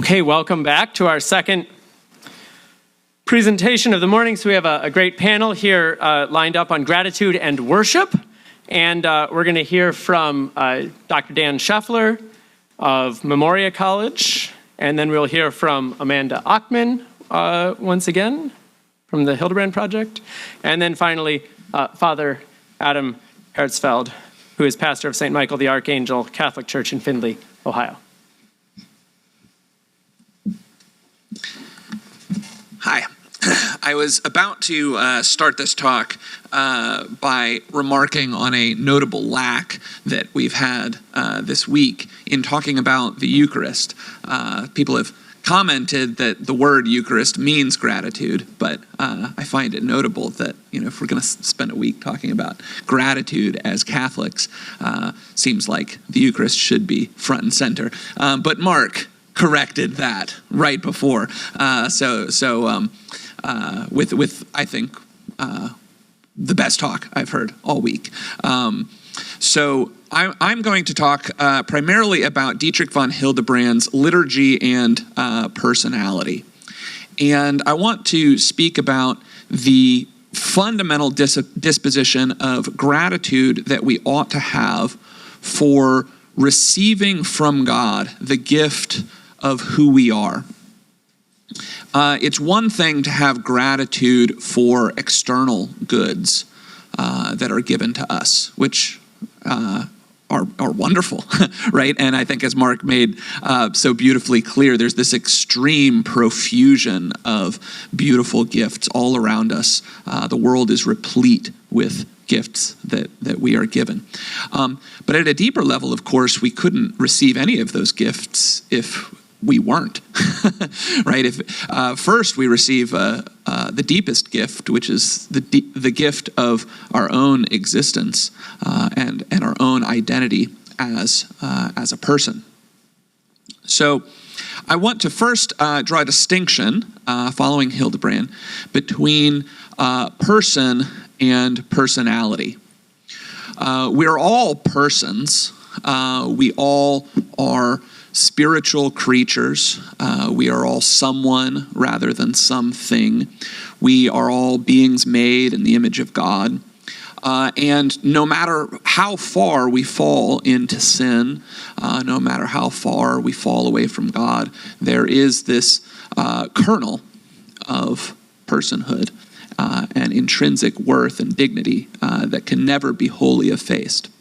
Okay, welcome back to our second presentation of the morning. So we have a great panel here lined up on gratitude and worship. And we're going to hear from Dr. Dan Sheffler of Memoria College. And then we'll hear from Amanda Achtman once again from the Hildebrand Project. And then finally, Father Adam Hertzfeld, who is pastor of St. Michael the Archangel Catholic Church in Findlay, Ohio. Hi. I was about to start this talk by remarking on a notable lack that we've had this week in talking about the Eucharist. People have commented that the word Eucharist means gratitude, but I find it notable that, if we're going to spend a week talking about gratitude as Catholics, seems like the Eucharist should be front and center. But Mark corrected that right before. With I think the best talk I've heard all week. So I'm going to talk primarily about Dietrich von Hildebrand's liturgy and personality. And I want to speak about the fundamental disposition of gratitude that we ought to have for receiving from God the gift of who we are. It's one thing to have gratitude for external goods that are given to us, which are wonderful, right? And I think as Mark made so beautifully clear, there's this extreme profusion of beautiful gifts all around us. The world is replete with gifts that we are given. But at a deeper level, of course, we couldn't receive any of those gifts if we weren't, right? If first we receive the deepest gift, which is the gift of our own existence and our own identity as a person. So I want to first draw a distinction, following Hildebrand, between person and personality. We're all persons. We all are spiritual creatures. We are all someone rather than something. We are all beings made in the image of God. And no matter how far we fall into sin, no matter how far we fall away from God, there is this kernel of personhood and intrinsic worth and dignity that can never be wholly effaced.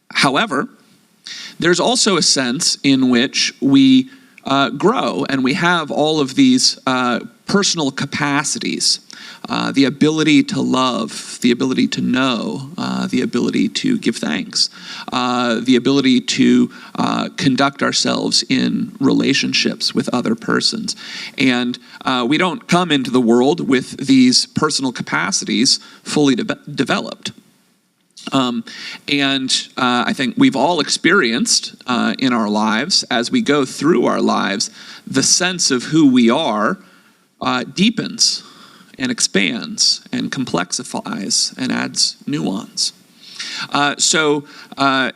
However, there's also a sense in which we grow and we have all of these personal capacities, the ability to love, the ability to know, the ability to give thanks, the ability to conduct ourselves in relationships with other persons. And we don't come into the world with these personal capacities fully developed. I think we've all experienced in our lives, as we go through our lives, the sense of who we are deepens and expands and complexifies and adds nuance. So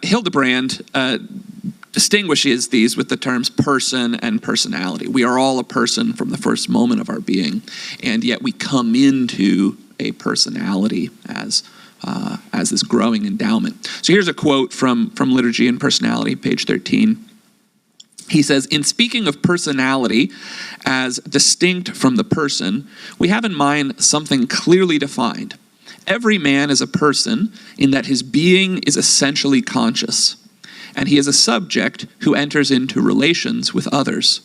Hildebrand distinguishes these with the terms person and personality. We are all a person from the first moment of our being, and yet we come into a personality as this growing endowment. So here's a quote from Liturgy and Personality, page 13. He says, "In speaking of personality as distinct from the person, we have in mind something clearly defined. Every man is a person in that his being is essentially conscious, and he is a subject who enters into relations with others,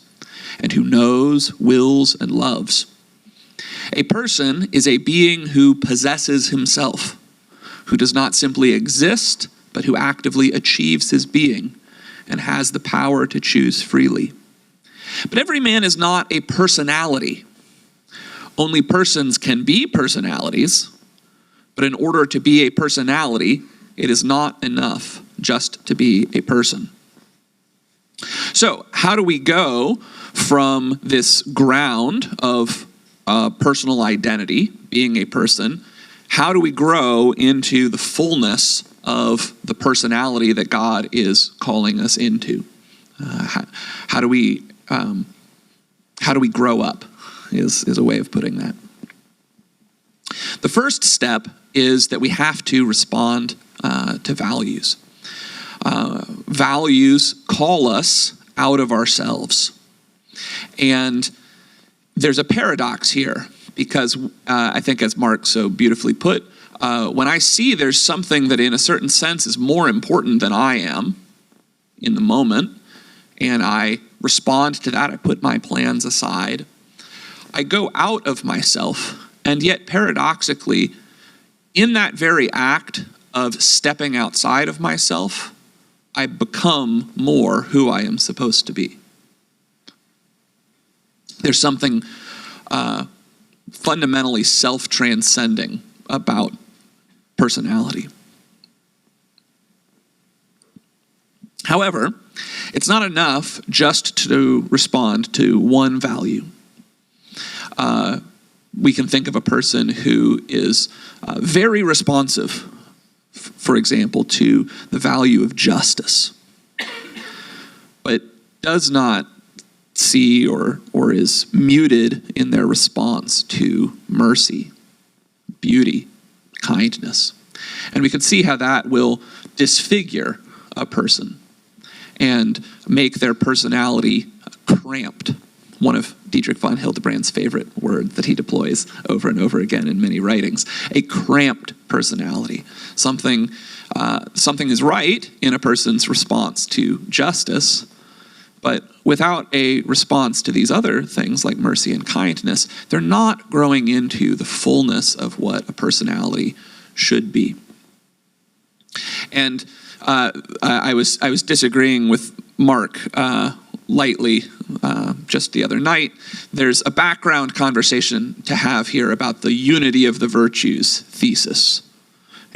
and who knows, wills, and loves. A person is a being who possesses himself, who does not simply exist, but who actively achieves his being and has the power to choose freely. But every man is not a personality. Only persons can be personalities, but in order to be a personality, it is not enough just to be a person." So, how do we go from this ground of personal identity, being a person? How do we grow into the fullness of the personality that God is calling us into? How do we grow up is a way of putting that. The first step is that we have to respond to values. Values call us out of ourselves. And there's a paradox here because I think, as Mark so beautifully put, when I see there's something that in a certain sense is more important than I am in the moment, and I respond to that, I put my plans aside, I go out of myself, and yet paradoxically, in that very act of stepping outside of myself, I become more who I am supposed to be. There's something fundamentally self-transcending about personality. However, it's not enough just to respond to one value. We can think of a person who is very responsive, for example, to the value of justice, but does not see or is muted in their response to mercy, beauty, kindness. And we can see how that will disfigure a person and make their personality cramped. One of Dietrich von Hildebrand's favorite word that he deploys over and over again in many writings, a cramped personality. Something is right in a person's response to justice, but without a response to these other things like mercy and kindness, they're not growing into the fullness of what a personality should be. And I was disagreeing with Mark lightly just the other night. There's a background conversation to have here about the unity of the virtues thesis.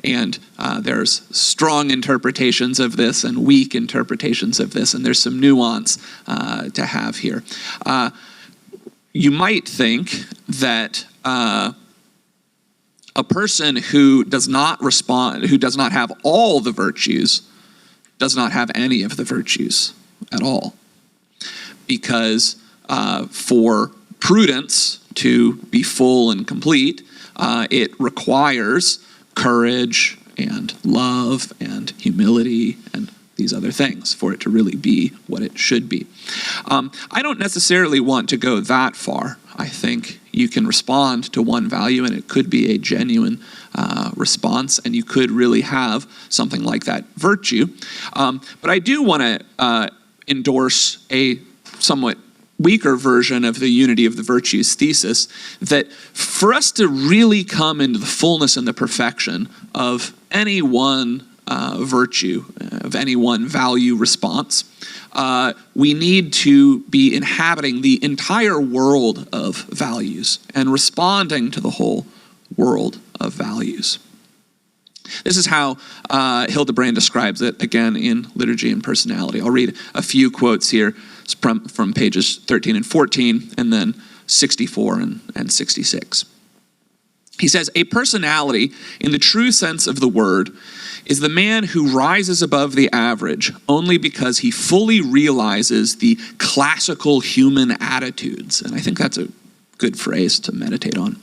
And there's strong interpretations of this and weak interpretations of this, and there's some nuance to have here. You might think that a person who does not respond, who does not have all the virtues, does not have any of the virtues at all. Because for prudence to be full and complete, it requires courage and love and humility and these other things for it to really be what it should be. I don't necessarily want to go that far. I think you can respond to one value and it could be a genuine response, and you could really have something like that virtue. But I do want to endorse a somewhat weaker version of the unity of the virtues thesis, that for us to really come into the fullness and the perfection of any one virtue, of any one value response, we need to be inhabiting the entire world of values and responding to the whole world of values. This is how Hildebrand describes it, again, in Liturgy and Personality. I'll read a few quotes here from pages 13 and 14, and then 64 and 66. He says, "A personality, in the true sense of the word, is the man who rises above the average only because he fully realizes the classical human attitudes." And I think that's a good phrase to meditate on.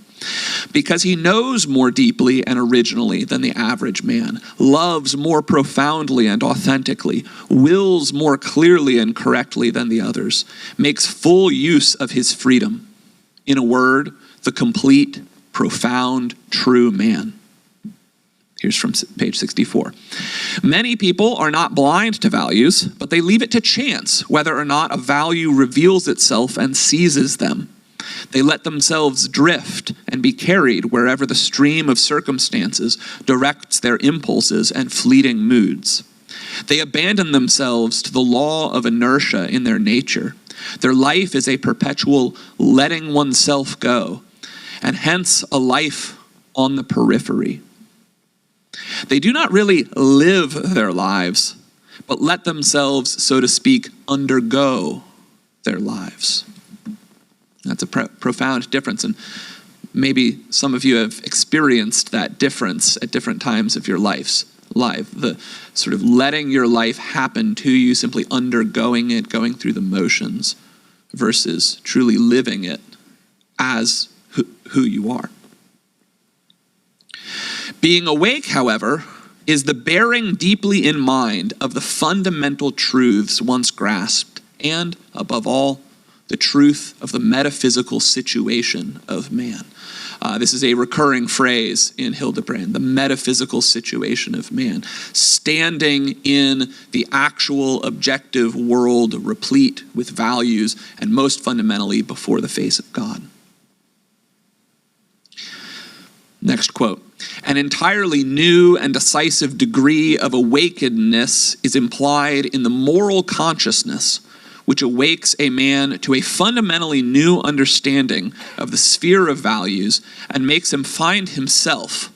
"Because he knows more deeply and originally than the average man, loves more profoundly and authentically, wills more clearly and correctly than the others, makes full use of his freedom. In a word, the complete, profound, true man." Here's from page 64. "Many people are not blind to values, but they leave it to chance whether or not a value reveals itself and seizes them. They let themselves drift and be carried wherever the stream of circumstances directs their impulses and fleeting moods. They abandon themselves to the law of inertia in their nature. Their life is a perpetual letting oneself go, and hence a life on the periphery. They do not really live their lives, but let themselves, so to speak, undergo their lives." That's a profound difference, and maybe some of you have experienced that difference at different times of your lives. life, the sort of letting your life happen to you, simply undergoing it, going through the motions, versus truly living it as who you are. Being awake, however, is the bearing deeply in mind of the fundamental truths once grasped, and, above all, the truth of the metaphysical situation of man. This is a recurring phrase in Hildebrand, the metaphysical situation of man, standing in the actual objective world replete with values, and most fundamentally before the face of God. Next quote. An entirely new and decisive degree of awakenedness is implied in the moral consciousness which awakes a man to a fundamentally new understanding of the sphere of values and makes him find himself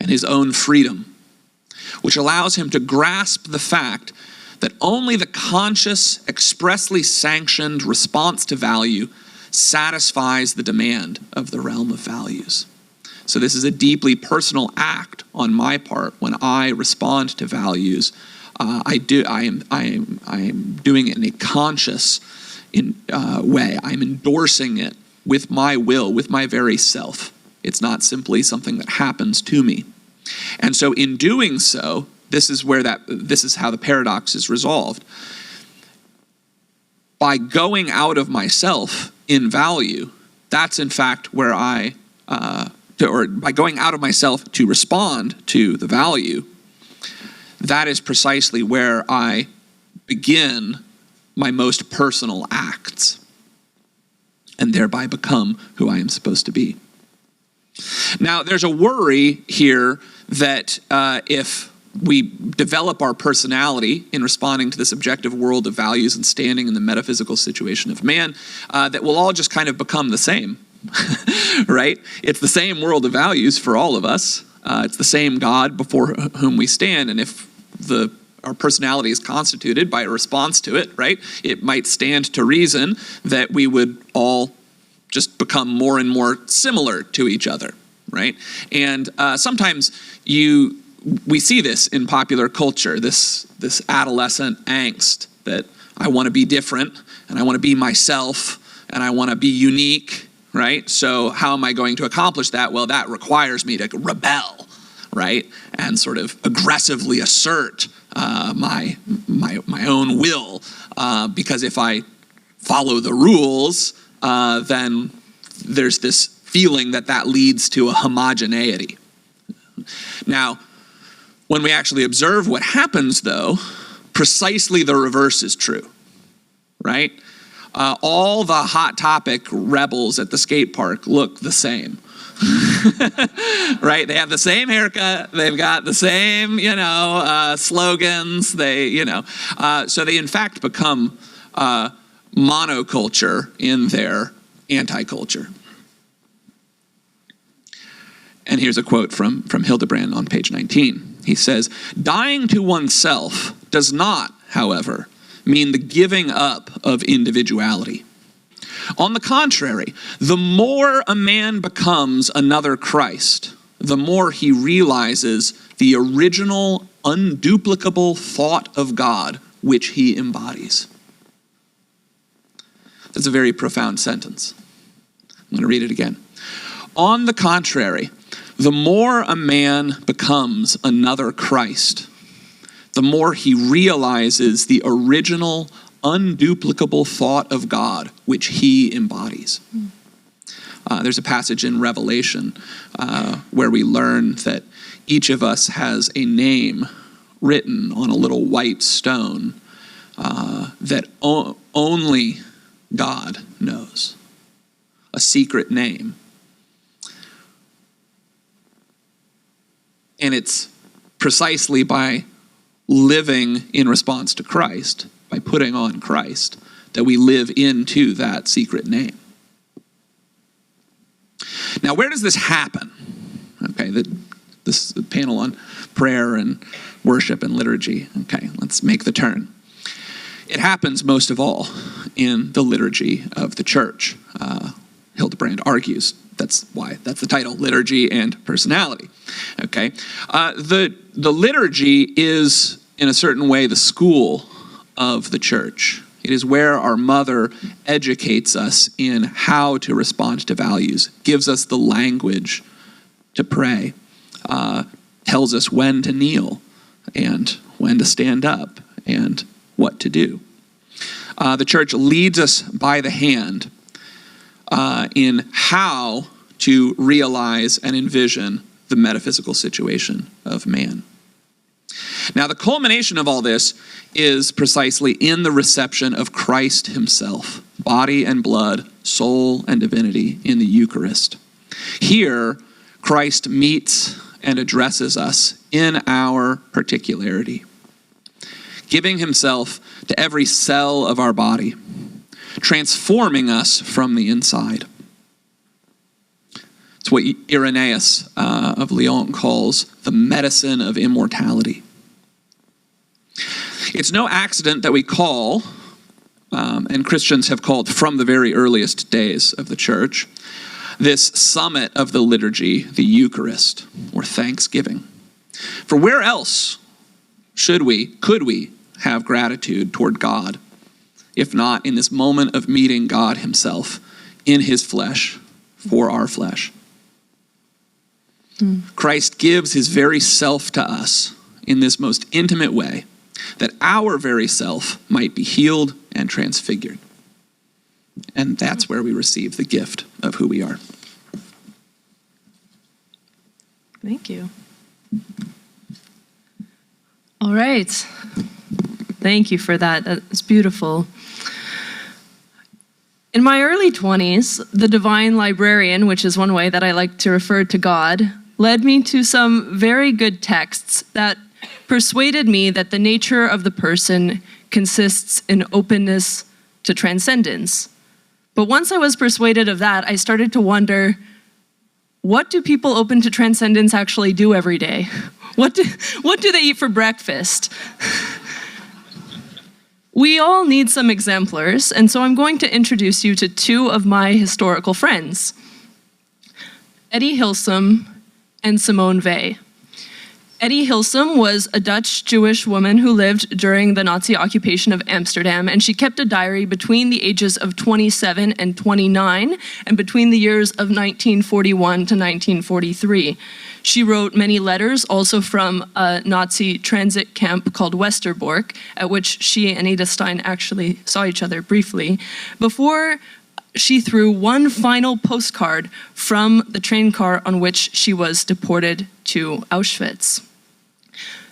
and his own freedom, which allows him to grasp the fact that only the conscious, expressly sanctioned response to value satisfies the demand of the realm of values. So this is a deeply personal act on my part when I respond to values. I am doing it in a conscious way. I'm endorsing it with my will, with my very self. It's not simply something that happens to me. And so in doing so, this is how the paradox is resolved. By going out of myself in value, that's in fact where by going out of myself to respond to the value, that is precisely where I begin my most personal acts and thereby become who I am supposed to be. Now, there's a worry here that if we develop our personality in responding to this objective world of values and standing in the metaphysical situation of man, that we'll all just kind of become the same, right? It's the same world of values for all of us. It's the same God before whom we stand, and if our personality is constituted by a response to it, right, it might stand to reason that we would all just become more and more similar to each other, right? And sometimes we see this in popular culture, this adolescent angst that I want to be different, and I want to be myself, and I want to be unique, right? So how am I going to accomplish that? Well, that requires me to rebel, right? And sort of aggressively assert my own will, because if I follow the rules, then there's this feeling that leads to a homogeneity. Now, when we actually observe what happens, though, precisely the reverse is true, right? All the Hot Topic rebels at the skate park look the same. Right? They have the same haircut. They've got the same, slogans. So they in fact become monoculture in their anti-culture. And here's a quote from Hildebrand on page 19. He says, "Dying to oneself does not, however, mean the giving up of individuality. On the contrary, the more a man becomes another Christ, the more he realizes the original, unduplicable thought of God which he embodies." That's a very profound sentence. I'm going to read it again. On the contrary, the more a man becomes another Christ, the more he realizes the original, unduplicable thought of God which he embodies. There's a passage in Revelation where we learn that each of us has a name written on a little white stone that only God knows. A secret name. And it's precisely by living in response to Christ, by putting on Christ, that we live into that secret name. Now, where does this happen? Okay, this panel on prayer and worship and liturgy. Okay, let's make the turn. It happens most of all in the liturgy of the church. Hildebrand argues that's the title, Liturgy and Personality. Okay, the liturgy is, in a certain way, the school of the church. It is where our mother educates us in how to respond to values, gives us the language to pray, tells us when to kneel and when to stand up and what to do. The church leads us by the hand in how to realize and envision the metaphysical situation of man. Now, the culmination of all this is precisely in the reception of Christ himself, body and blood, soul and divinity in the Eucharist. Here, Christ meets and addresses us in our particularity, giving himself to every cell of our body, transforming us from the inside. It's what Irenaeus of Lyon calls the medicine of immortality. It's no accident that we call, and Christians have called from the very earliest days of the church, this summit of the liturgy the Eucharist, or thanksgiving. For where else could we have gratitude toward God, if not in this moment of meeting God himself in his flesh for our flesh? Christ gives his very self to us in this most intimate way, that our very self might be healed and transfigured. And that's where we receive the gift of who we are. Thank you. All right. Thank you for that. That's beautiful. In my early 20s, the divine librarian, which is one way that I like to refer to God, led me to some very good texts that persuaded me that the nature of the person consists in openness to transcendence. But once I was persuaded of that, I started to wonder, what do people open to transcendence actually do every day? What do they eat for breakfast? We all need some exemplars, and so I'm going to introduce you to two of my historical friends, Etty Hillesum and Simone Weil. Etty Hillesum was a Dutch Jewish woman who lived during the Nazi occupation of Amsterdam, and she kept a diary between the ages of 27 and 29, and between the years of 1941 to 1943. She wrote many letters, also from a Nazi transit camp called Westerbork, at which she and Ada Stein actually saw each other briefly, before she threw one final postcard from the train car on which she was deported to Auschwitz.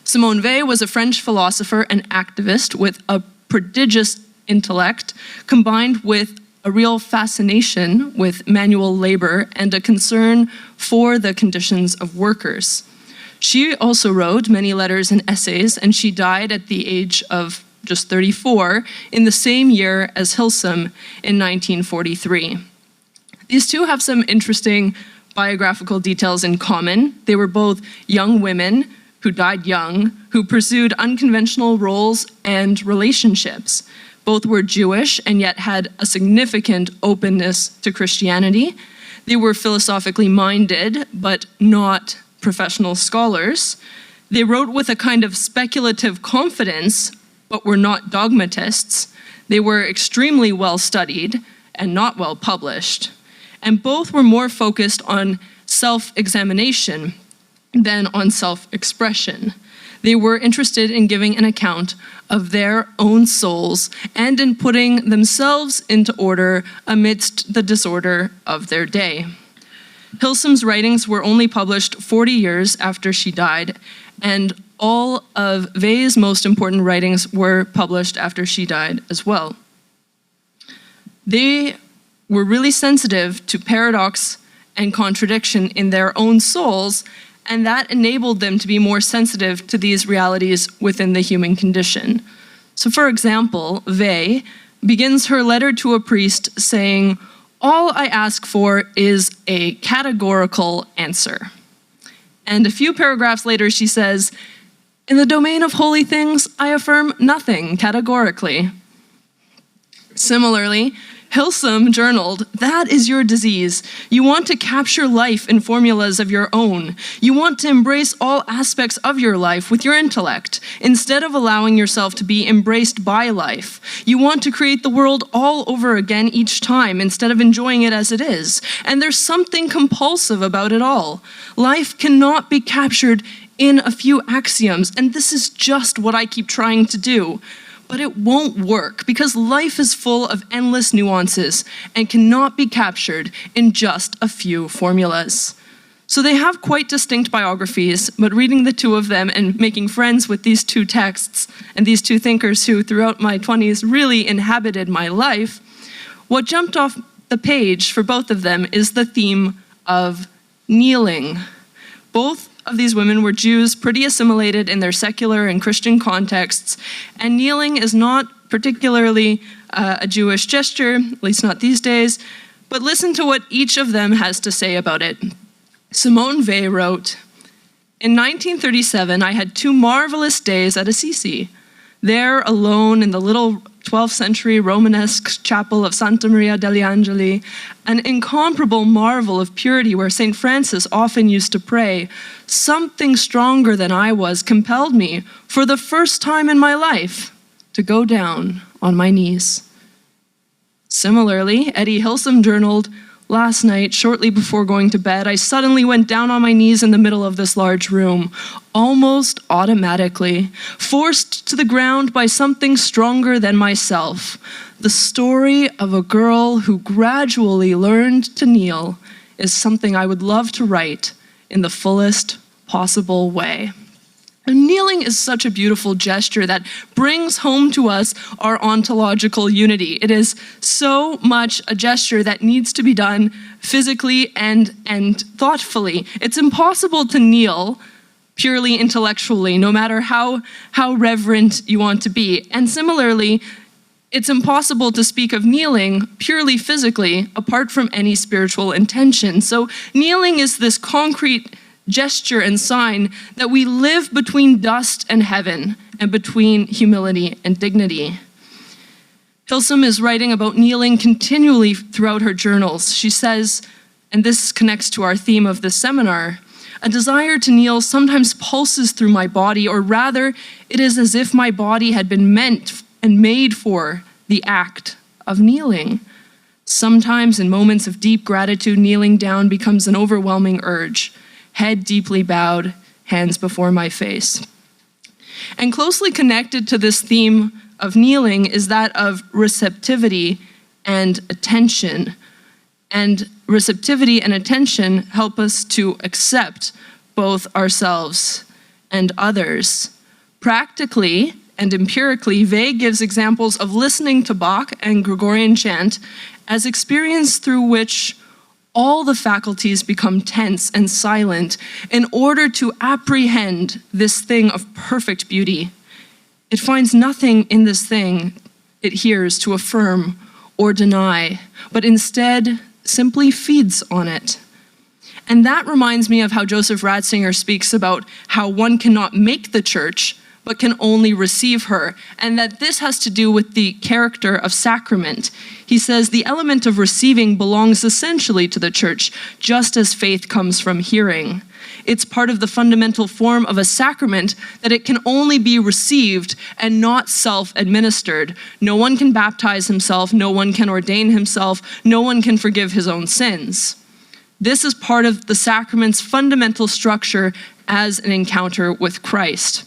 Simone Weil was a French philosopher and activist with a prodigious intellect, combined with a real fascination with manual labor and a concern for the conditions of workers. She also wrote many letters and essays, and she died at the age of just 34, in the same year as Hillesum in 1943. These two have some interesting biographical details in common. They were both young women who died young, who pursued unconventional roles and relationships. Both were Jewish and yet had a significant openness to Christianity. They were philosophically minded, but not professional scholars. They wrote with a kind of speculative confidence, but were not dogmatists. They were extremely well studied and not well published. And both were more focused on self-examination than on self-expression. They were interested in giving an account of their own souls and in putting themselves into order amidst the disorder of their day. Hillesum's writings were only published 40 years after she died, and all of Weil's most important writings were published after she died as well. They were really sensitive to paradox and contradiction in their own souls, and that enabled them to be more sensitive to these realities within the human condition. So for example, Weil begins her letter to a priest saying, "All I ask for is a categorical answer." And a few paragraphs later she says, "In the domain of holy things, I affirm nothing categorically." Similarly, Hilsum journaled, "That is your disease. You want to capture life in formulas of your own. You want to embrace all aspects of your life with your intellect, instead of allowing yourself to be embraced by life. You want to create the world all over again each time, instead of enjoying it as it is. And there's something compulsive about it all. Life cannot be captured in a few axioms, and this is just what I keep trying to do. But it won't work, because life is full of endless nuances and cannot be captured in just a few formulas." So they have quite distinct biographies, but reading the two of them and making friends with these two texts and these two thinkers who throughout my 20s really inhabited my life, what jumped off the page for both of them is the theme of kneeling. Both of these women were Jews, pretty assimilated in their secular and Christian contexts, and kneeling is not particularly a Jewish gesture, at least not these days, but listen to what each of them has to say about it. Simone Weil wrote, "In 1937, I had 2 marvelous days at Assisi. There, alone in the little 12th century Romanesque chapel of Santa Maria degli Angeli, an incomparable marvel of purity where St. Francis often used to pray, something stronger than I was compelled me, for the first time in my life, to go down on my knees." Similarly, Eddie Hilsum journaled, "Last night, shortly before going to bed, I suddenly went down on my knees in the middle of this large room, almost automatically, forced to the ground by something stronger than myself. The story of a girl who gradually learned to kneel is something I would love to write in the fullest possible way." And kneeling is such a beautiful gesture that brings home to us our ontological unity. It is so much a gesture that needs to be done physically and thoughtfully. It's impossible to kneel purely intellectually, no matter how reverent you want to be. And similarly, it's impossible to speak of kneeling purely physically apart from any spiritual intention. So kneeling is this concrete gesture and sign that we live between dust and heaven and between humility and dignity. Hilsum is writing about kneeling continually throughout her journals. She says, and this connects to our theme of this seminar, "A desire to kneel sometimes pulses through my body, or rather, it is as if my body had been meant and made for the act of kneeling. Sometimes in moments of deep gratitude, kneeling down becomes an overwhelming urge. Head deeply bowed, hands before my face." And closely connected to this theme of kneeling is that of receptivity and attention. And receptivity and attention help us to accept both ourselves and others. Practically and empirically, Weil gives examples of listening to Bach and Gregorian chant as experience through which all the faculties become tense and silent in order to apprehend this thing of perfect beauty. It finds nothing in this thing it hears to affirm or deny, but instead simply feeds on it. And that reminds me of how Joseph Ratzinger speaks about how one cannot make the church, but can only receive her, and that this has to do with the character of sacrament. He says the element of receiving belongs essentially to the church, just as faith comes from hearing. It's part of the fundamental form of a sacrament that it can only be received and not self-administered. No one can baptize himself, no one can ordain himself, no one can forgive his own sins. This is part of the sacrament's fundamental structure as an encounter with Christ.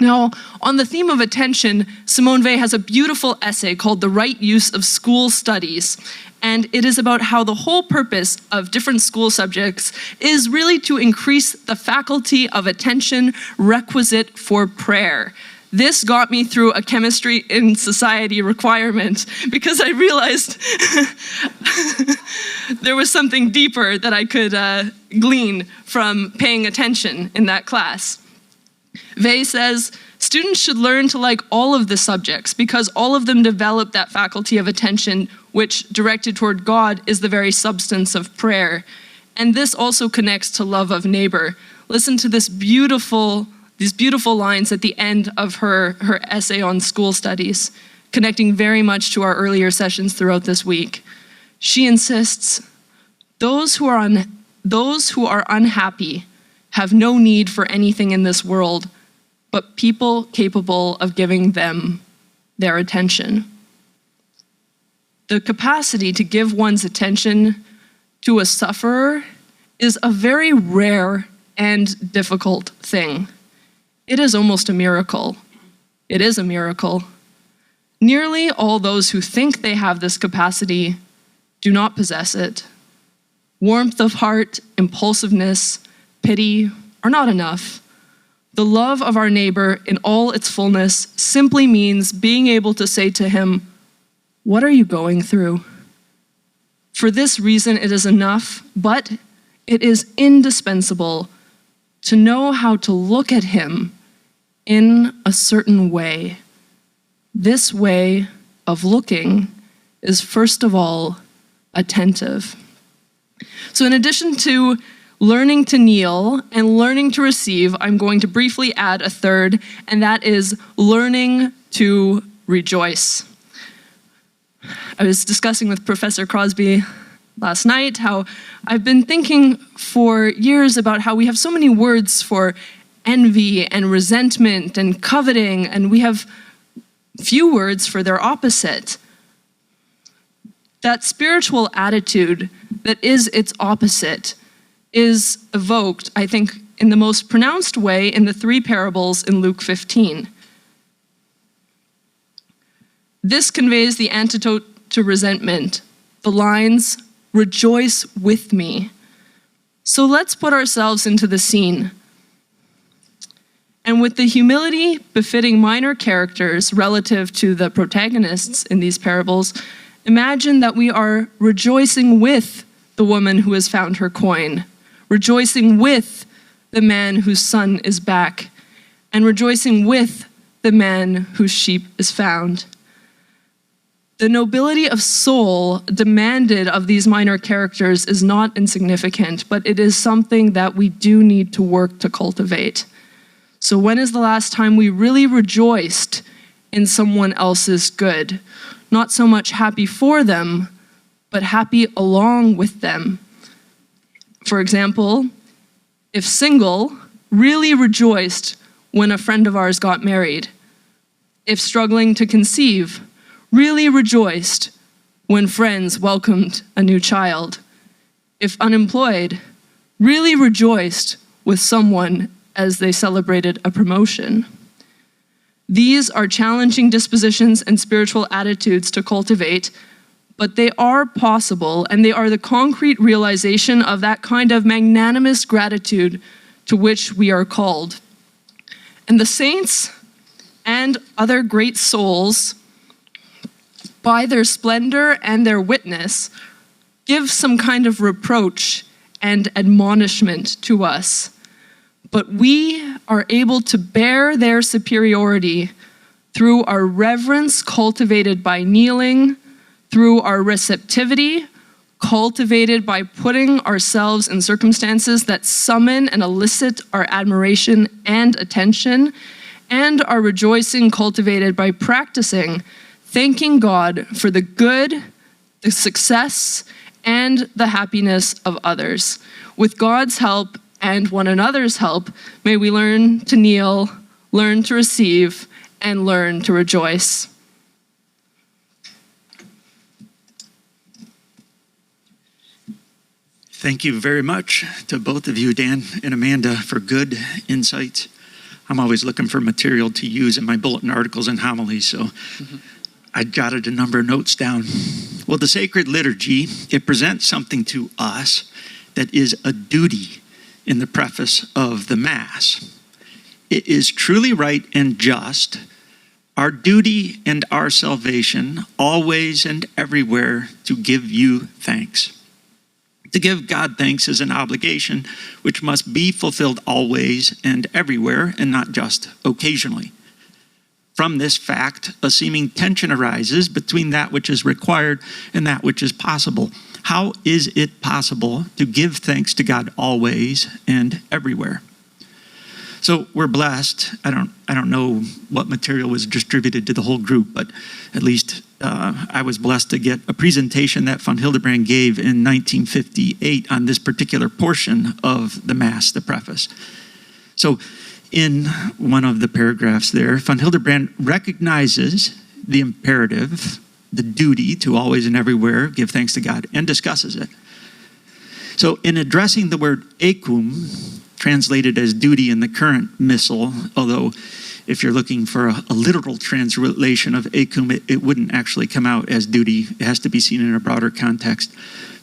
Now, on the theme of attention, Simone Weil has a beautiful essay called The Right Use of School Studies, and it is about how the whole purpose of different school subjects is really to increase the faculty of attention requisite for prayer. This got me through a chemistry in society requirement because I realized there was something deeper that I could glean from paying attention in that class. Weil says, students should learn to like all of the subjects because all of them develop that faculty of attention which, directed toward God, is the very substance of prayer. And this also connects to love of neighbor. Listen to these beautiful lines at the end of her essay on school studies. connecting very much to our earlier sessions throughout this week. She insists, those who are unhappy have no need for anything in this world but people capable of giving them their attention. The capacity to give one's attention to a sufferer is a very rare and difficult thing. It is almost a miracle. It is a miracle. Nearly all those who think they have this capacity do not possess it. Warmth of heart, impulsiveness, pity are not enough. The love of our neighbor in all its fullness simply means being able to say to him, "What are you going through?" For this reason, it is enough, but it is indispensable to know how to look at him in a certain way. This way of looking is, first of all, attentive. So in addition to learning to kneel and learning to receive, I'm going to briefly add a third, and that is learning to rejoice. I was discussing with Professor Crosby last night how I've been thinking for years about how we have so many words for envy and resentment and coveting, and we have few words for their opposite. That spiritual attitude that is its opposite is evoked, I think, in the most pronounced way in the three parables in Luke 15. This conveys the antidote to resentment, the lines, "Rejoice with me." So let's put ourselves into the scene. And with the humility befitting minor characters relative to the protagonists in these parables, imagine that we are rejoicing with the woman who has found her coin, rejoicing with the man whose son is back, and rejoicing with the man whose sheep is found. The nobility of soul demanded of these minor characters is not insignificant, but it is something that we do need to work to cultivate. So when is the last time we really rejoiced in someone else's good? Not so much happy for them, but happy along with them. For example, if single, really rejoiced when a friend of ours got married. If struggling to conceive, really rejoiced when friends welcomed a new child. If unemployed, really rejoiced with someone as they celebrated a promotion. These are challenging dispositions and spiritual attitudes to cultivate, but they are possible, and they are the concrete realization of that kind of magnanimous gratitude to which we are called. And the saints and other great souls, by their splendor and their witness, give some kind of reproach and admonishment to us. But we are able to bear their superiority through our reverence cultivated by kneeling, through our receptivity cultivated by putting ourselves in circumstances that summon and elicit our admiration and attention, and our rejoicing cultivated by practicing thanking God for the good, the success, and the happiness of others. With God's help and one another's help, may we learn to kneel, learn to receive, and learn to rejoice. Thank you very much to both of you, Dan and Amanda, for good insights. I'm always looking for material to use in my bulletin articles and homilies, so I jotted a number of notes down. Well, the sacred liturgy, it presents something to us that is a duty in the preface of the Mass. It is truly right and just, our duty and our salvation, always and everywhere, to give you thanks. To give God thanks is an obligation which must be fulfilled always and everywhere, and not just occasionally. From this fact, a seeming tension arises between that which is required and that which is possible. How is it possible to give thanks to God always and everywhere? So we're blessed. I don't know what material was distributed to the whole group, but at least I was blessed to get a presentation that von Hildebrand gave in 1958 on this particular portion of the Mass, the preface. So in one of the paragraphs there, von Hildebrand recognizes the imperative, the duty to always and everywhere give thanks to God, and discusses it. So in addressing the word ecum, translated as duty in the current missal, although if you're looking for a literal translation of ecum, it wouldn't actually come out as duty. It has to be seen in a broader context.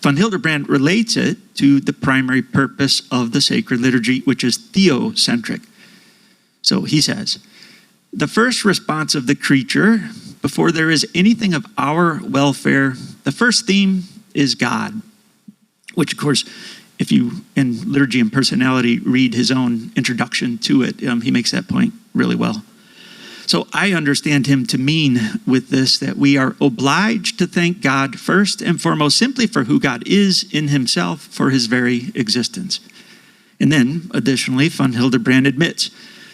Von Hildebrand relates it to the primary purpose of the sacred liturgy, which is theocentric. So he says, the first response of the creature, before there is anything of our welfare, the first theme is God, which of course, if you, in Liturgy and Personality, read his own introduction to it, he makes that point really well. So I understand him to mean with this that we are obliged to thank God first and foremost simply for who God is in himself, for his very existence. And then, additionally, von Hildebrand admits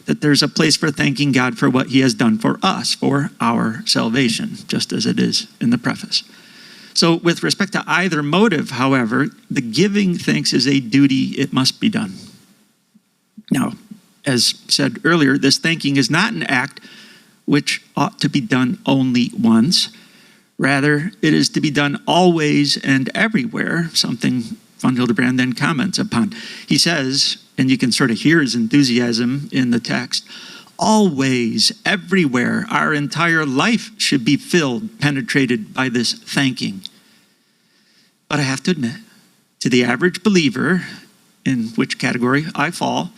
that there's a place for thanking God for what he has done for us, for our salvation, just as it is in the preface. So with respect to either motive, however, the giving thanks is a duty, it must be done. Now, as said earlier, this thanking is not an act which ought to be done only once. Rather, it is to be done always and everywhere, something von Hildebrand then comments upon. He says, and you can sort of hear his enthusiasm in the text, always, everywhere, our entire life should be filled, penetrated by this thanking. But I have to admit, to the average believer, in which category I fall,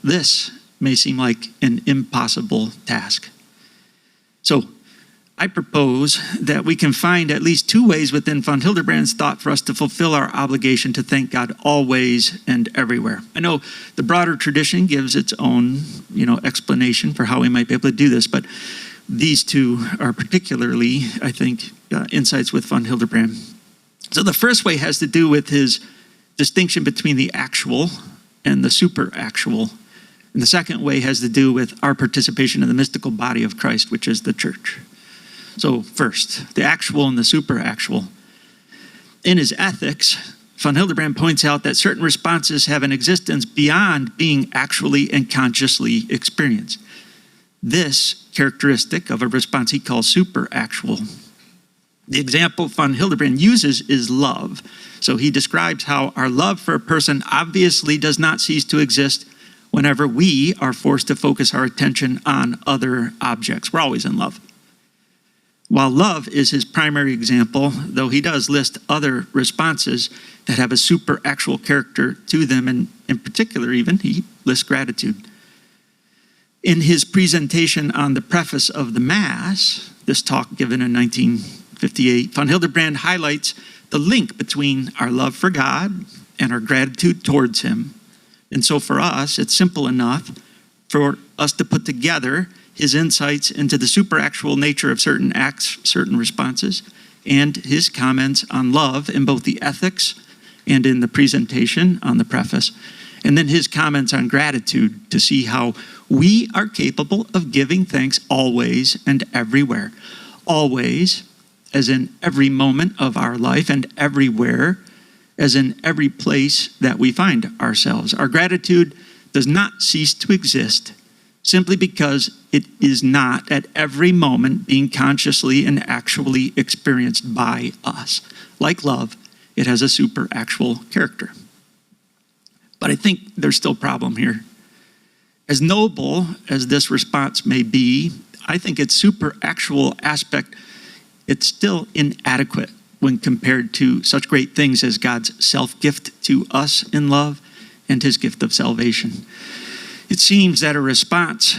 this may seem like an impossible task. So I propose that we can find at least two ways within von Hildebrand's thought for us to fulfill our obligation to thank God always and everywhere. I know the broader tradition gives its own, explanation for how we might be able to do this, but these two are particularly, I think, insights with von Hildebrand. So the first way has to do with his distinction between the actual and the super-actual. And the second way has to do with our participation in the mystical body of Christ, which is the church. So first, the actual and the super-actual. In his Ethics, von Hildebrand points out that certain responses have an existence beyond being actually and consciously experienced. This characteristic of a response he calls super-actual. The example von Hildebrand uses is love. So he describes how our love for a person obviously does not cease to exist whenever we are forced to focus our attention on other objects. We're always in love. While love is his primary example, though he does list other responses that have a super-actual character to them, and in particular even, he lists gratitude. In his presentation on the preface of the Mass, this talk given in 1958, von Hildebrand highlights the link between our love for God and our gratitude towards him. And so for us, it's simple enough for us to put together his insights into the super-actual nature of certain acts, certain responses, and his comments on love in both the ethics and in the presentation on the preface, and then his comments on gratitude to see how we are capable of giving thanks always and everywhere. Always, as in every moment of our life, and everywhere, as in every place that we find ourselves. Our gratitude does not cease to exist simply because it is not at every moment being consciously and actually experienced by us. Like love, it has a super-actual character. But I think there's still a problem here. As noble as this response may be, I think its super-actual aspect, it's still inadequate when compared to such great things as God's self-gift to us in love and his gift of salvation. It seems that a response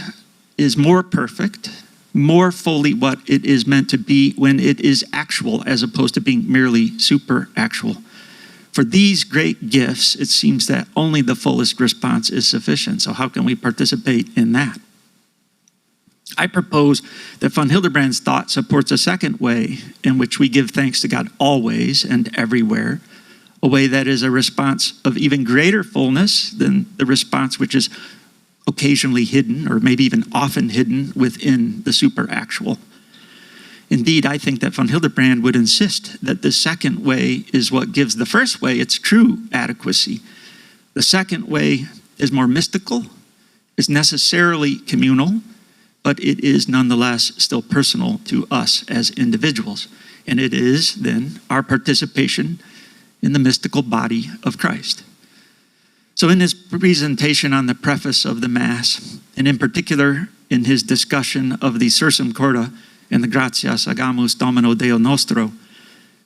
is more perfect, more fully what it is meant to be when it is actual as opposed to being merely super-actual. For these great gifts, it seems that only the fullest response is sufficient. So how can we participate in that? I propose that von Hildebrand's thought supports a second way in which we give thanks to God always and everywhere, a way that is a response of even greater fullness than the response which is occasionally hidden, or maybe even often hidden, within the superactual. Indeed, I think that von Hildebrand would insist that the second way is what gives the first way its true adequacy. The second way is more mystical, is necessarily communal, but it is nonetheless still personal to us as individuals. And it is then our participation in the mystical body of Christ. So in his presentation on the preface of the Mass, and in particular in his discussion of the Sursum Corda and the Gratias Agamus Domino Deo Nostro,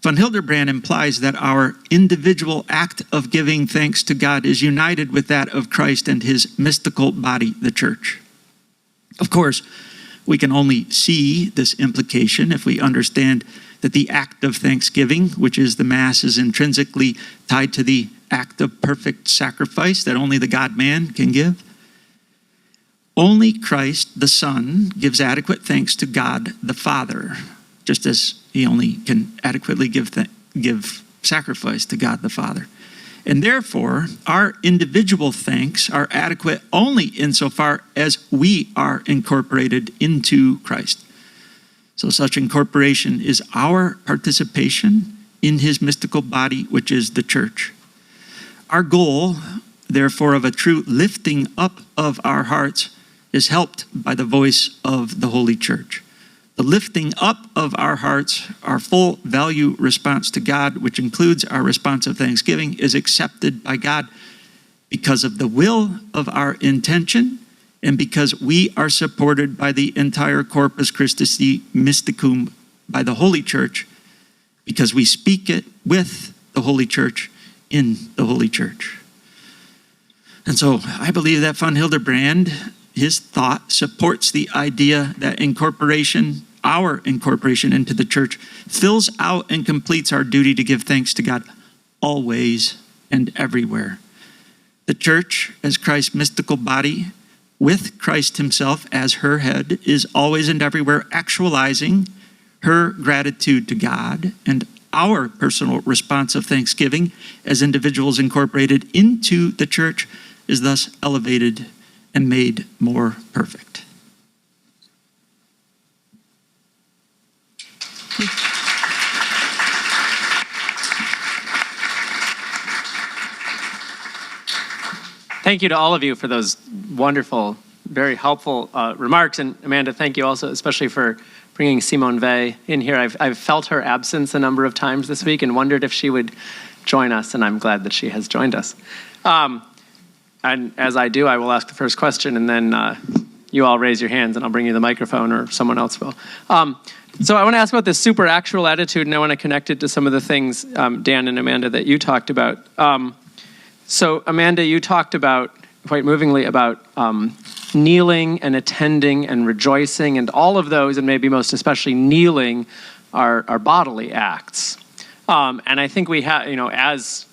von Hildebrand implies that our individual act of giving thanks to God is united with that of Christ and his mystical body, the Church. Of course, we can only see this implication if we understand that the act of thanksgiving, which is the Mass, is intrinsically tied to the act of perfect sacrifice that only the God-man can give. Only Christ, the Son, gives adequate thanks to God, the Father, just as he only can adequately give sacrifice to God, the Father. And therefore, our individual thanks are adequate only insofar as we are incorporated into Christ. So such incorporation is our participation in his mystical body, which is the Church. Our goal, therefore, of a true lifting up of our hearts is helped by the voice of the Holy Church. The lifting up of our hearts, our full value response to God, which includes our response of thanksgiving, is accepted by God because of the will of our intention and because we are supported by the entire Corpus Christi Mysticum by the Holy Church, because we speak it with the Holy Church in the Holy Church. And so I believe that von Hildebrand, his thought supports the idea that incorporation, our incorporation into the Church, fills out and completes our duty to give thanks to God always and everywhere. The Church, as Christ's mystical body, with Christ himself as her head, is always and everywhere actualizing her gratitude to God, and our personal response of thanksgiving as individuals incorporated into the Church is thus elevated and made more perfect. Thank you to all of you for those wonderful, very helpful remarks. And Amanda, thank you also, especially for bringing Simone Weil in here. I've felt her absence a number of times this week and wondered if she would join us, and I'm glad that she has joined us. And as I do, I will ask the first question, and then you all raise your hands, and I'll bring you the microphone, or someone else will. So I want to ask about this super-actual attitude, and I want to connect it to some of the things, Dan and Amanda, that you talked about. So Amanda, you talked about, quite movingly, about kneeling and attending and rejoicing, and all of those, and maybe most especially kneeling, are bodily acts. And I think we have, as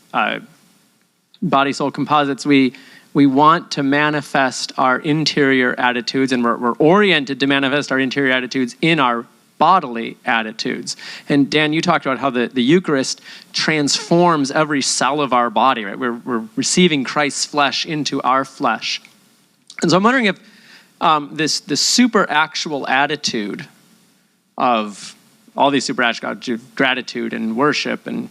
body-soul composites, we want to manifest our interior attitudes, and we're oriented to manifest our interior attitudes in our bodily attitudes. And Dan, you talked about how the Eucharist transforms every cell of our body, right? We're receiving Christ's flesh into our flesh. And so I'm wondering if this super-actual attitude of all these super-actual gratitude and worship and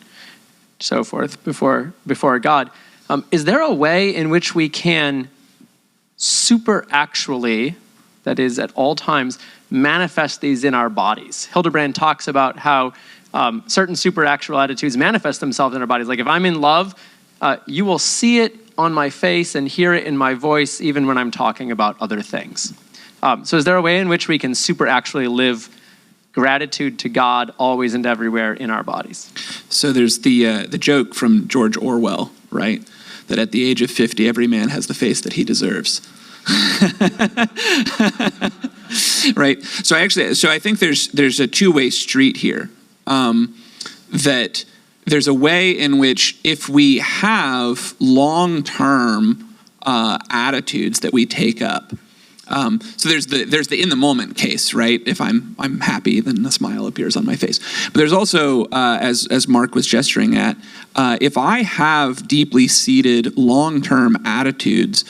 so forth before God, is there a way in which we can super-actually, that is at all times, manifest these in our bodies? Hildebrand talks about how certain super-actual attitudes manifest themselves in our bodies. Like if I'm in love, you will see it on my face and hear it in my voice even when I'm talking about other things. So is there a way in which we can super-actually live gratitude to God always and everywhere in our bodies? So there's the joke from George Orwell, right? That at the age of 50, every man has the face that he deserves. Right. So I think there's a two-way street here. That there's a way in which if we have long-term attitudes that we take up, So there's the in the moment case, right? If I'm happy, then a smile appears on my face. But there's also, as Mark was gesturing at, if I have deeply seated long-term attitudes,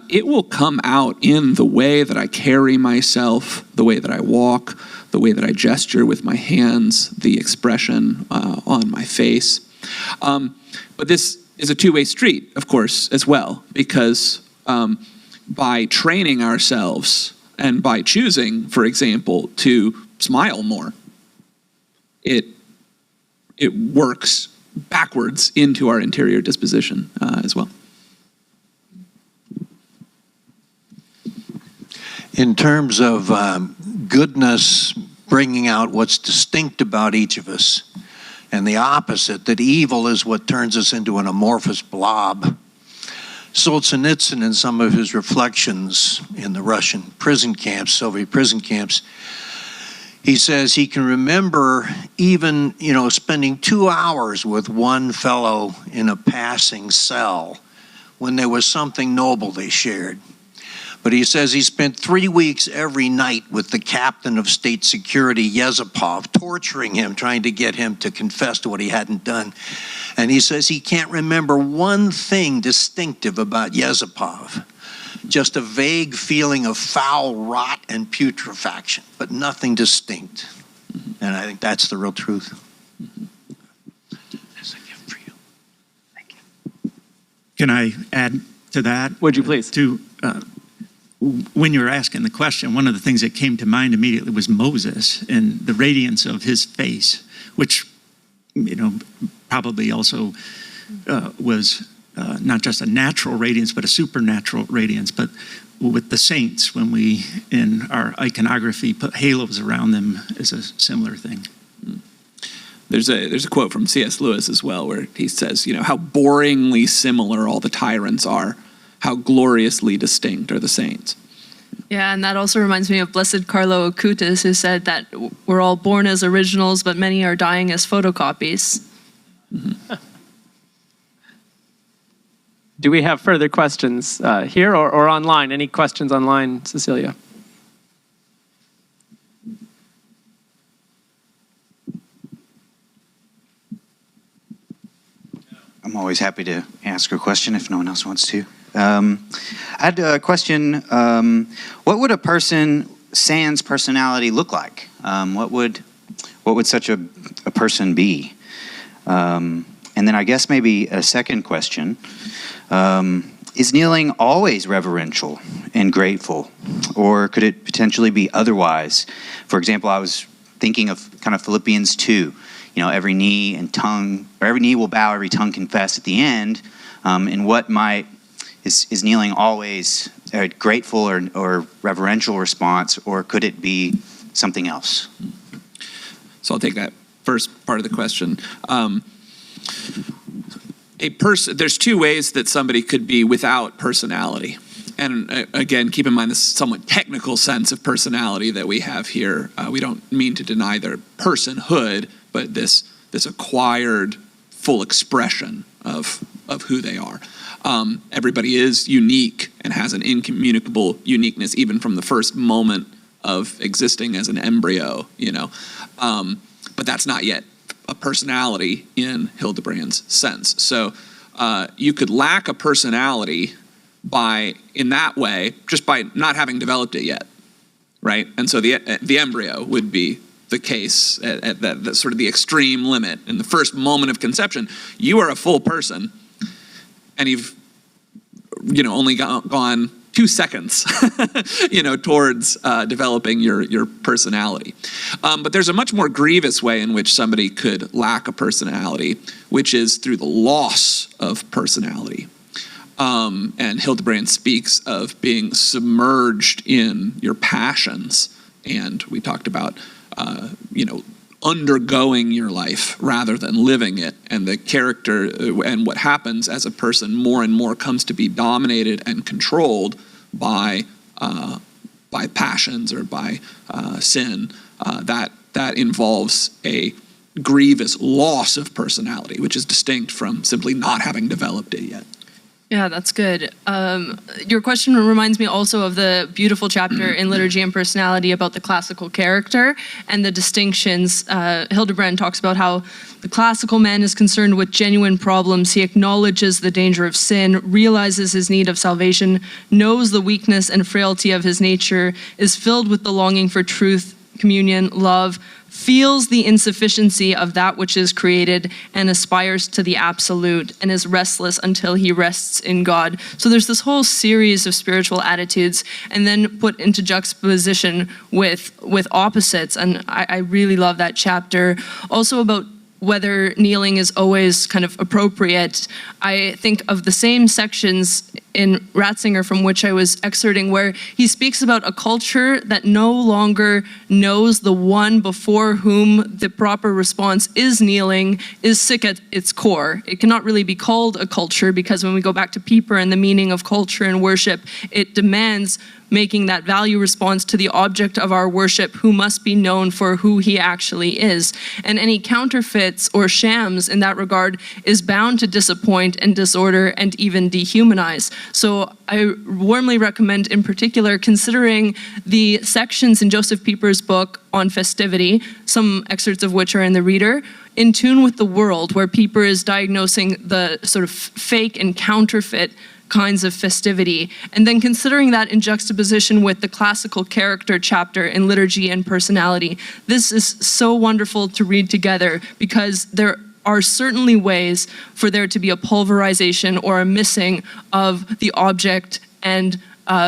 it will come out in the way that I carry myself, the way that I walk, the way that I gesture with my hands, the expression on my face. But this is a two-way street, of course, as well, because by training ourselves and by choosing, for example, to smile more, it works backwards into our interior disposition as well. In terms of goodness bringing out what's distinct about each of us, and the opposite, that evil is what turns us into an amorphous blob. Solzhenitsyn, in some of his reflections in the Russian prison camps, Soviet prison camps, he says he can remember even, spending 2 hours with one fellow in a passing cell when there was something noble they shared. But he says he spent 3 weeks every night with the captain of state security, Yezhapov, torturing him, trying to get him to confess to what he hadn't done. And he says he can't remember one thing distinctive about Yezhapov, just a vague feeling of foul rot and putrefaction, but nothing distinct. And I think that's the real truth. That's a gift for you. Thank you. Can I add to that? Would you please? When you were asking the question, one of the things that came to mind immediately was Moses and the radiance of his face, which, probably also was not just a natural radiance, but a supernatural radiance. But with the saints, when we, in our iconography, put halos around them, is a similar thing. There's a quote from C.S. Lewis as well, where he says, how boringly similar all the tyrants are, how gloriously distinct are the saints. Yeah, and that also reminds me of Blessed Carlo Acutis, who said that we're all born as originals, but many are dying as photocopies. Mm-hmm. Do we have further questions here or online? Any questions online, Cecilia? I'm always happy to ask a question if no one else wants to. I had a question. What would a person sans personality look like? What would such a person be? And then I guess maybe a second question. Is kneeling always reverential and grateful, or could it potentially be otherwise? For example, I was thinking of kind of Philippians 2. Every knee and tongue, or every knee will bow, every tongue confess at the end. And what is kneeling always a grateful or reverential response, or could it be something else? So I'll take that first part of the question. There's two ways that somebody could be without personality. And again, keep in mind this somewhat technical sense of personality that we have here. We don't mean to deny their personhood, but this acquired full expression of who they are. Everybody is unique and has an incommunicable uniqueness even from the first moment of existing as an embryo, but that's not yet a personality in Hildebrand's sense. So you could lack a personality in that way, just by not having developed it yet, right? And so the embryo would be the case at that sort of the extreme limit. In the first moment of conception, you are a full person, and you've only gone 2 seconds, towards developing your personality. But there's a much more grievous way in which somebody could lack a personality, which is through the loss of personality. And Hildebrand speaks of being submerged in your passions, and we talked about undergoing your life rather than living it, and the character and what happens as a person more and more comes to be dominated and controlled by passions or by sin. That involves a grievous loss of personality, which is distinct from simply not having developed it yet. Yeah, that's good. Your question reminds me also of the beautiful chapter in Liturgy and Personality about the classical character and the distinctions. Hildebrand talks about how the classical man is concerned with genuine problems. He acknowledges the danger of sin, realizes his need of salvation, knows the weakness and frailty of his nature, is filled with the longing for truth, communion, love, feels the insufficiency of that which is created, and aspires to the absolute, and is restless until he rests in God. So there's this whole series of spiritual attitudes, and then put into juxtaposition with opposites, and I really love that chapter. Also about whether kneeling is always kind of appropriate. I think of the same sections in Ratzinger from which I was excerpting, where he speaks about a culture that no longer knows the one before whom the proper response is kneeling, is sick at its core. It cannot really be called a culture, because when we go back to Pieper and the meaning of culture and worship, it demands making that value response to the object of our worship, who must be known for who he actually is. And any counterfeits or shams in that regard is bound to disappoint and disorder and even dehumanize. So I warmly recommend, in particular, considering the sections in Joseph Pieper's book on festivity, some excerpts of which are in the reader, In Tune with the World, where Pieper is diagnosing the sort of fake and counterfeit kinds of festivity, and then considering that in juxtaposition with the classical character chapter in Liturgy and Personality. This is so wonderful to read together, because there are certainly ways for there to be a pulverization or a missing of the object, and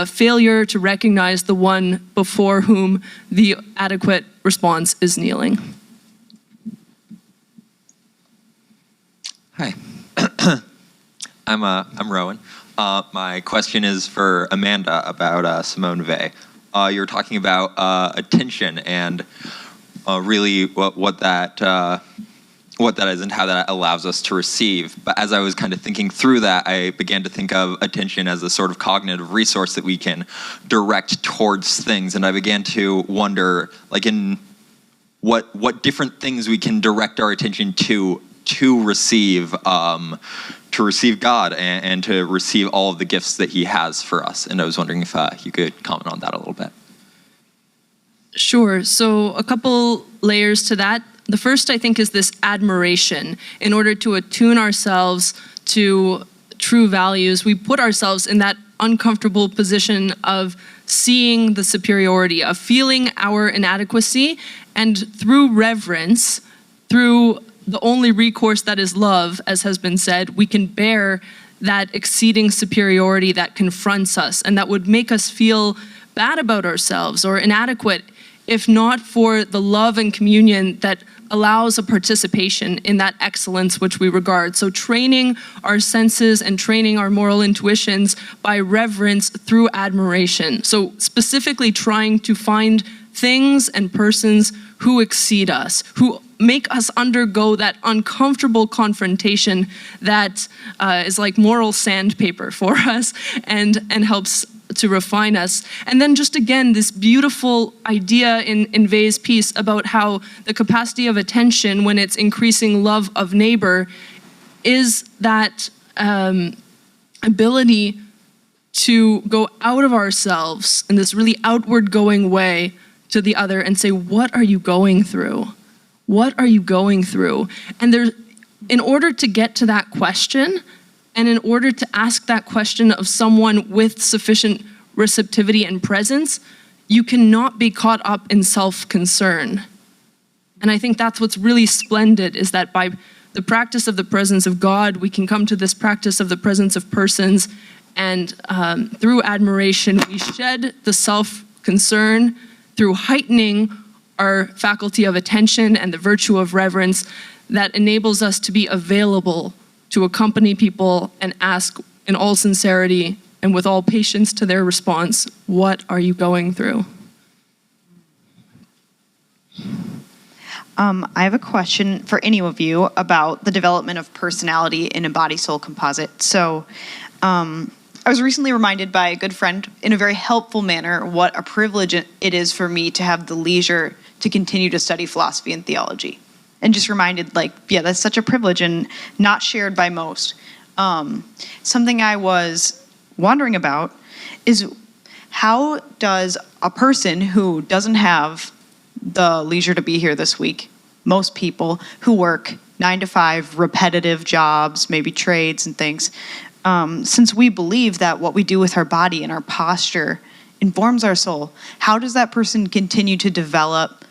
failure to recognize the one before whom the adequate response is kneeling. Hi, I'm Rowan. My question is for Amanda about Simone Weil. You were talking about attention and really what that is and how that allows us to receive. But as I was kind of thinking through that, I began to think of attention as a sort of cognitive resource that we can direct towards things. And I began to wonder, like, in what different things we can direct our attention to receive God and to receive all of the gifts that he has for us. And I was wondering if you could comment on that a little bit. Sure. So a couple layers to that. The first, I think, is this admiration. In order to attune ourselves to true values, we put ourselves in that uncomfortable position of seeing the superiority, of feeling our inadequacy, and through reverence, through the only recourse that is love, as has been said, we can bear that exceeding superiority that confronts us and that would make us feel bad about ourselves or inadequate, if not for the love and communion that allows a participation in that excellence which we regard. So training our senses and training our moral intuitions by reverence through admiration. So specifically trying to find things and persons who exceed us, who make us undergo that uncomfortable confrontation that is like moral sandpaper for us and helps to refine us. And then just again, this beautiful idea in Weil's piece about how the capacity of attention, when it's increasing love of neighbor, is that ability to go out of ourselves in this really outward going way to the other and say, what are you going through? What are you going through? And in order to get to that question, and in order to ask that question of someone with sufficient receptivity and presence, you cannot be caught up in self-concern. And I think that's what's really splendid, is that by the practice of the presence of God, we can come to this practice of the presence of persons, and through admiration, we shed the self-concern through heightening our faculty of attention and the virtue of reverence that enables us to be available to accompany people and ask in all sincerity and with all patience to their response, what are you going through? I have a question for any of you about the development of personality in a body-soul composite. So I was recently reminded by a good friend in a very helpful manner what a privilege it is for me to have the leisure to continue to study philosophy and theology. And just reminded, like, yeah, that's such a privilege and not shared by most. something I was wondering about is how does a person who doesn't have the leisure to be here this week, most people who work 9 to 5 repetitive jobs, maybe trades and things, since we believe that what we do with our body and our posture informs our soul, how does that person continue to develop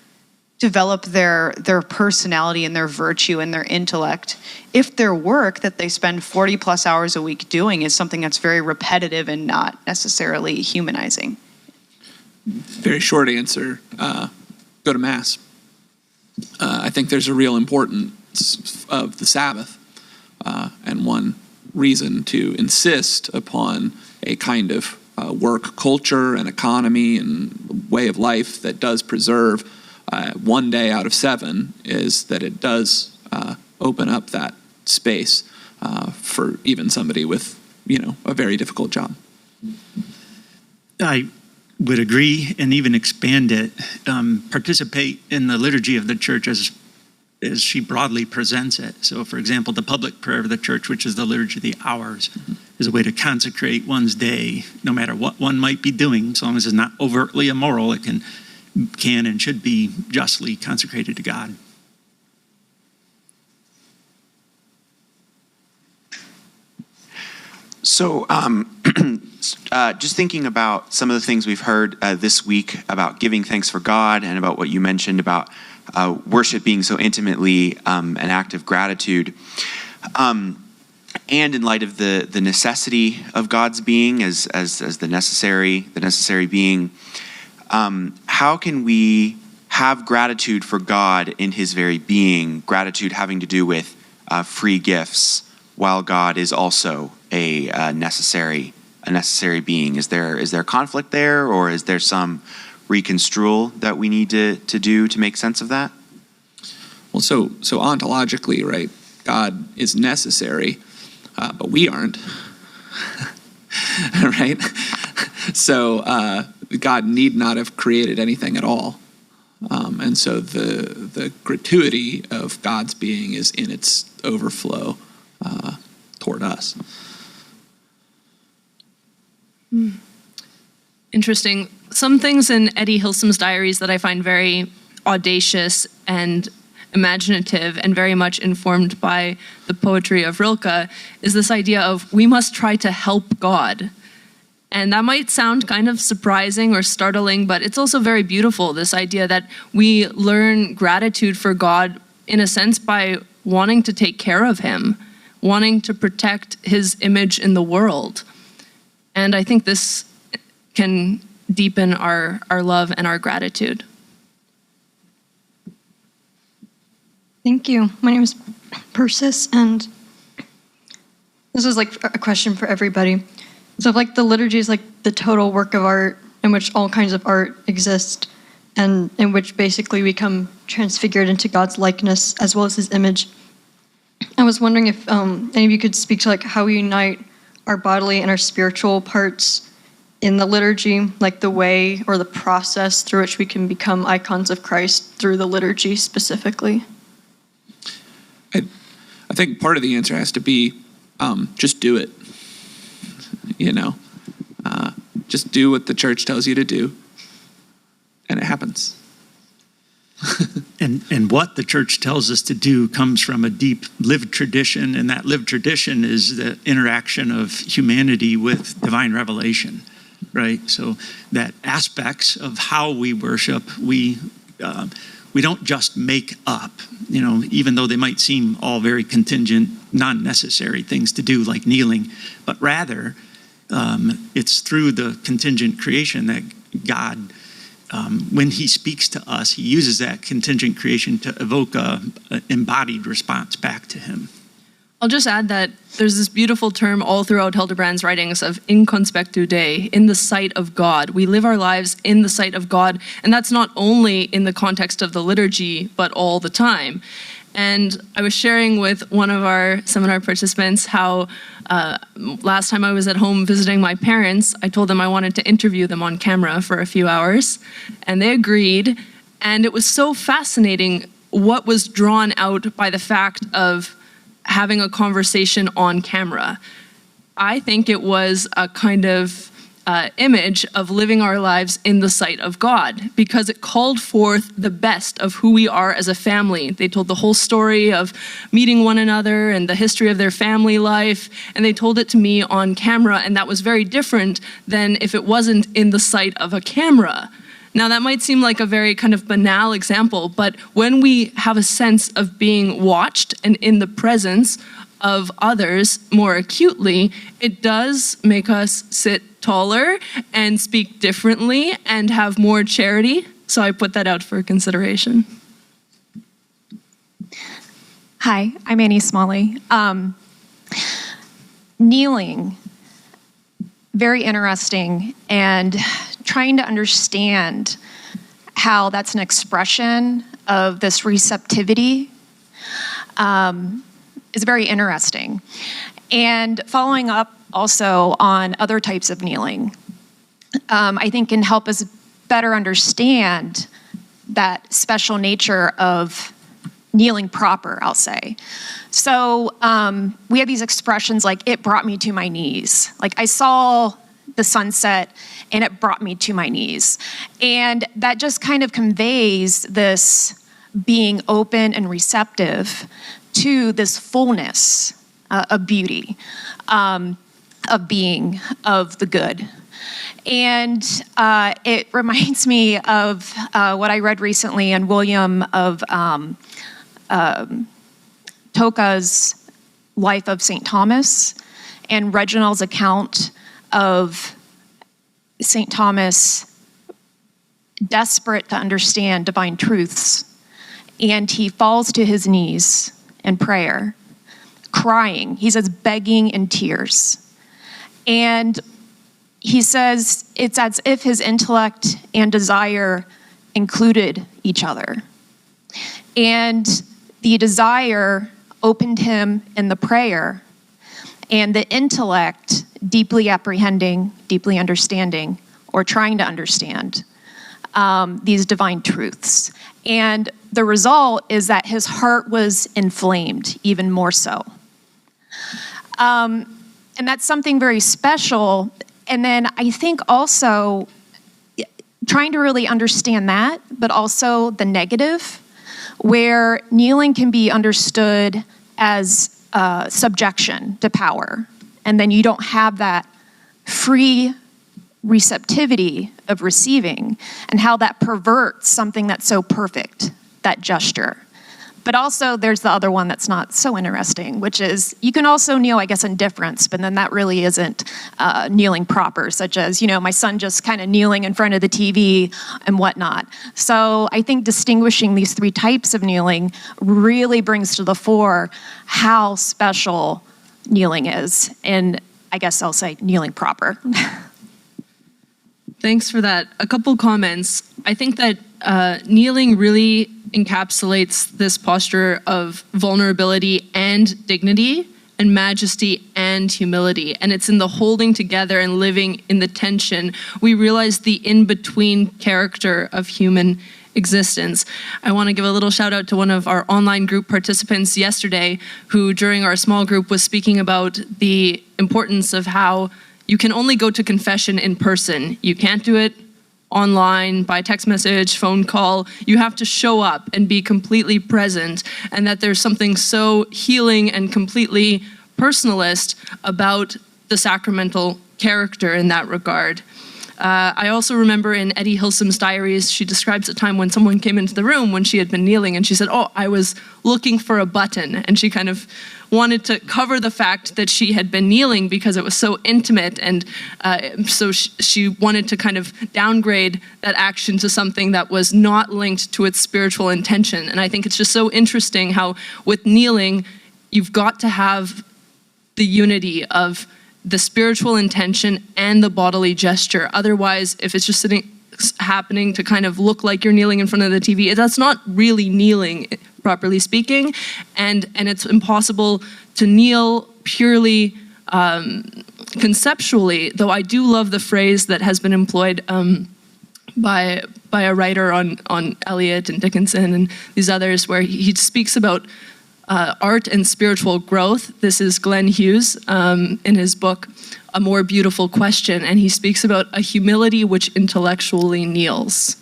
their personality and their virtue and their intellect if their work that they spend 40 plus hours a week doing is something that's very repetitive and not necessarily humanizing? Very short answer, go to Mass. I think there's a real importance of the Sabbath, and one reason to insist upon a kind of work culture and economy and way of life that does preserve 1 day out of 7 is that it does open up that space for even somebody with, a very difficult job. I would agree and even expand it. Participate in the liturgy of the church as she broadly presents it. So, for example, the public prayer of the church, which is the liturgy of the hours, is a way to consecrate one's day, no matter what one might be doing, as long as it's not overtly immoral. It can and should be justly consecrated to God. So just thinking about some of the things we've heard this week about giving thanks for God and about what you mentioned about worship being so intimately an act of gratitude, and in light of the necessity of God's being as the necessary being, how can we have gratitude for God in his very being, gratitude having to do with free gifts, while God is also a necessary being? Is there conflict there, or is there some reconstrual that we need to do to make sense of that? Well, so ontologically, right, God is necessary, but we aren't, right? So God need not have created anything at all. And so the gratuity of God's being is in its overflow toward us. Interesting. Some things in Eddie Hilsum's diaries that I find very audacious and imaginative and very much informed by the poetry of Rilke is this idea of we must try to help God. And that might sound kind of surprising or startling, but it's also very beautiful, this idea that we learn gratitude for God in a sense by wanting to take care of him, wanting to protect his image in the world. And I think this can deepen our love and our gratitude. Thank you. My name is Persis, and this is like a question for everybody. So like the liturgy is like the total work of art in which all kinds of art exist, and in which basically we become transfigured into God's likeness as well as his image. I was wondering if any of you could speak to like how we unite our bodily and our spiritual parts in the liturgy, like the way or the process through which we can become icons of Christ through the liturgy specifically. I think part of the answer has to be just do it. Just do what the church tells you to do, and it happens. And what the church tells us to do comes from a deep lived tradition, and that lived tradition is the interaction of humanity with divine revelation, right? So that aspects of how we worship, we don't just make up, even though they might seem all very contingent, non-necessary things to do, like kneeling, but rather it's through the contingent creation that God, when he speaks to us, he uses that contingent creation to evoke an embodied response back to him. I'll just add that there's this beautiful term all throughout Hildebrand's writings of in conspectu Dei, in the sight of God. We live our lives in the sight of God, and that's not only in the context of the liturgy, but all the time. And I was sharing with one of our seminar participants how last time I was at home visiting my parents, I told them I wanted to interview them on camera for a few hours, and they agreed. And it was so fascinating what was drawn out by the fact of having a conversation on camera. I think it was a kind of image of living our lives in the sight of God, because it called forth the best of who we are as a family. They told the whole story of meeting one another and the history of their family life, and they told it to me on camera, and that was very different than if it wasn't in the sight of a camera. Now, that might seem like a very kind of banal example, but when we have a sense of being watched and in the presence of others more acutely, it does make us sit taller and speak differently and have more charity. So I put that out for consideration. Hi, I'm Annie Smalley. Kneeling, very interesting, and trying to understand how that's an expression of this receptivity is very interesting. And following up also on other types of kneeling, I think can help us better understand that special nature of kneeling proper, I'll say. So we have these expressions like, it brought me to my knees. Like, I saw the sunset and it brought me to my knees. And that just kind of conveys this being open and receptive to this fullness of beauty, of being, of the good. And it reminds me of what I read recently in William of Toka's Life of St. Thomas, and Reginald's account of St. Thomas desperate to understand divine truths. And he falls to his knees in prayer, crying. He says, begging in tears. And he says it's as if his intellect and desire included each other. And the desire opened him in the prayer, and the intellect deeply apprehending, deeply understanding, or trying to understand these divine truths. And the result is that his heart was inflamed even more so. And that's something very special. And then I think also trying to really understand that, but also the negative, where kneeling can be understood as subjection to power. And then you don't have that free receptivity of receiving, and how that perverts something that's so perfect, that gesture. But also there's the other one that's not so interesting, which is you can also kneel, I guess, in difference, but then that really isn't kneeling proper, such as, my son just kind of kneeling in front of the TV and whatnot. So I think distinguishing these three types of kneeling really brings to the fore how special kneeling is, and I guess I'll say kneeling proper. Thanks for that. A couple comments. I think that kneeling really encapsulates this posture of vulnerability and dignity, and majesty and humility. And it's in the holding together and living in the tension we realize the in-between character of human existence. I want to give a little shout out to one of our online group participants yesterday, who during our small group was speaking about the importance of how you can only go to confession in person. You can't do it online, by text message, phone call. You have to show up and be completely present, and that there's something so healing and completely personalist about the sacramental character in that regard. I also remember in Eddie Hilsum's diaries, she describes a time when someone came into the room when she had been kneeling, and she said, "Oh, I was looking for a button," and she kind of wanted to cover the fact that she had been kneeling because it was so intimate, and so she wanted to kind of downgrade that action to something that was not linked to its spiritual intention. And I think it's just so interesting how with kneeling, you've got to have the unity of the spiritual intention and the bodily gesture. Otherwise, if it's just happening to kind of look like you're kneeling in front of the TV, that's not really kneeling, properly speaking, and it's impossible to kneel purely conceptually, though I do love the phrase that has been employed by a writer on Eliot and Dickinson and these others, where he speaks about art and spiritual growth. This is Glenn Hughes in his book, A More Beautiful Question, and he speaks about a humility which intellectually kneels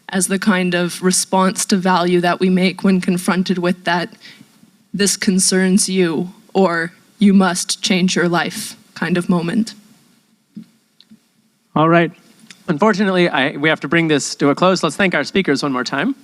as the kind of response to value that we make when confronted with that this concerns you or you must change your life kind of moment. All right. Unfortunately, we have to bring this to a close. Let's thank our speakers one more time.